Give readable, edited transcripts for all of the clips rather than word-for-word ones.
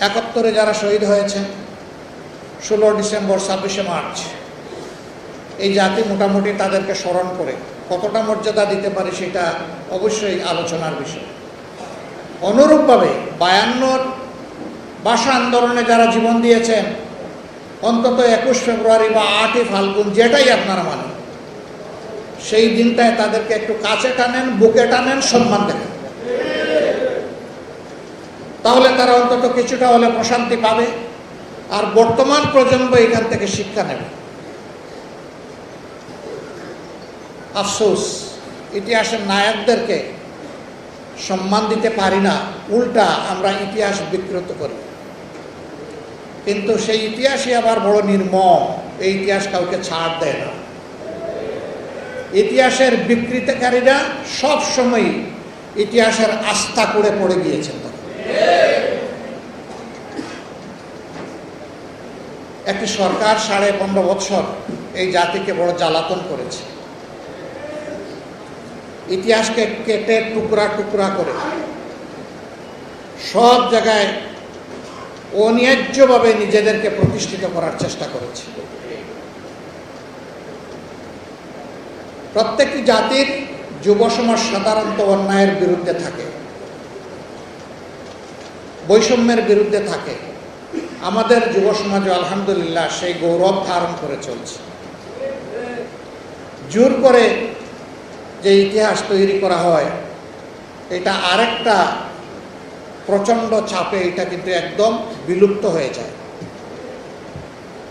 71-এ যারা শহীদ হয়েছেন, 16 December, 26শে March, এই জাতি মোটামুটি তাদেরকে স্মরণ করে কতটা মর্যাদা দিতে পারে সেটা অবশ্যই আলোচনার বিষয়। অনুরূপভাবে 52-র ভাষা আন্দোলনে যারা জীবন দিয়েছেন, অন্তত 21 ফেব্রুয়ারি বা 8ই ফাল্গুন, যেটাই আপনারা মানেন, সেই দিনটায় তাদেরকে একটু কাছে টানেন, বুকে টানেন, সম্মান দেন, তাহলে তারা অন্তত কিছুটা হলে প্রশান্তি পাবে। আর বর্তমান প্রজন্ম এখান থেকে শিক্ষা নেবে। আফসোস, ইতিহাসের নায়কদেরকে সম্মান দিতে পারি না, উল্টা আমরা ইতিহাস বিকৃত করি। কিন্তু সেই ইতিহাসই আবার বড় নির্মম। এই ইতিহাস কাউকে ছাড় দেয় না। ইতিহাসের বিকৃতকারীরা সব সময় ইতিহাসের আস্থা করে পড়ে গিয়েছেন। একটি সরকার 15.5 বছর এই জাতিকে বড় জ্বালাতন করেছে। ইতিহাসকে কেটে টুকরা টুকরা করে সব জায়গায় অন্যায্যভাবে নিজেদেরকে প্রতিষ্ঠিত করার চেষ্টা করেছে। প্রত্যেকটি জাতির যুব সমাজ সাধারণত অন্যায়ের বিরুদ্ধে থাকে, বৈষম্যের বিরুদ্ধে থাকে। আমাদের যুব সমাজ আলহামদুলিল্লাহ সেই গৌরব ধারণ করে চলছে। জোর করে যে ইতিহাস তৈরি করা হয়, এটা আরেকটা প্রচণ্ড চাপে এটা কিন্তু একদম বিলুপ্ত হয়ে যায়।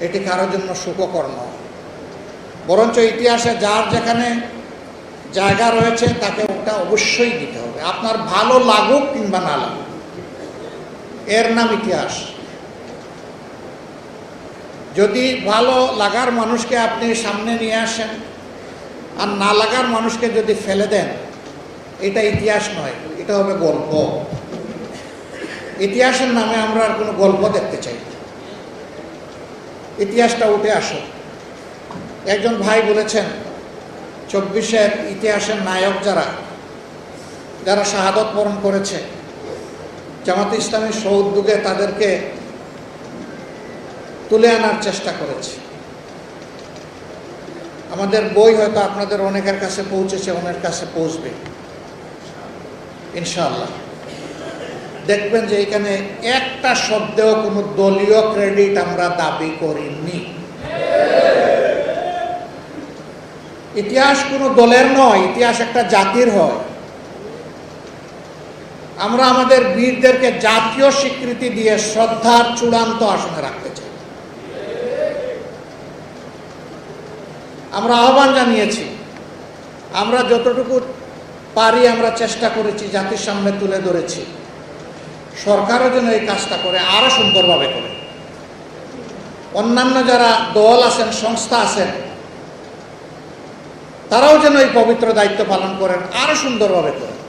এটি কারোর জন্য সুখকর নয়। বরঞ্চ ইতিহাসে যার যেখানে জায়গা রয়েছে তাকে ওটা অবশ্যই দিতে হবে, আপনার ভালো লাগুক কিংবা না লাগুক। এর নাম ইতিহাস। যদি ভালো লাগার মানুষকে আপনি সামনে নিয়ে আসেন আর না লাগার মানুষকে যদি ফেলে দেন, এটা ইতিহাস নয়, এটা হবে গল্প। ইতিহাসের নামে আমরা আর কোনো গল্প দেখতে চাই না। ইতিহাসটা উঠে আসো। একজন ভাই বলেছেন 24-এর ইতিহাসের নায়ক যারা শাহাদত বরণ করেছে, জামাতে ইসলামী সৌদ্যোগে তাদেরকে তুলে আনার চেষ্টা করেছে। আমাদের বই হয়তো আপনাদের অনেকের কাছে পৌঁছেছে, অনেকের কাছে পৌঁছবে ইনশাআল্লাহ। দেখবেন যে এখানে একটা শব্দেও কোনো দলীয় ক্রেডিট আমরা দাবি করিনি। ইতিহাস কোনো দলের নয়, ইতিহাস একটা জাতির হয়। আমরা আমাদের বীরদেরকে জাতীয় স্বীকৃতি দিয়ে শ্রদ্ধার চূড়ান্ত আসনে রাখতে চাই। আমরা আহ্বান জানিয়েছি, আমরা যতটুকু পারি আমরা চেষ্টা করেছি, জাতির সামনে তুলে ধরেছি। সরকারও যেন এই কাজটা করে, আরো সুন্দরভাবে করে। অন্যান্য যারা দল আছেন, সংস্থা আছেন, তারাও যেন এই পবিত্র দায়িত্ব পালন করেন, আরো সুন্দরভাবে করেন।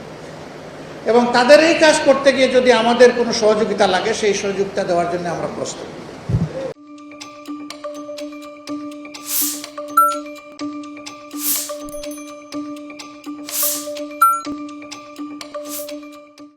এবং তাদের এই কাজ করতে গিয়ে যদি আমাদের কোনো সহযোগিতা লাগে, সেই সহযোগিতা দেওয়ার জন্য আমরা প্রস্তুত।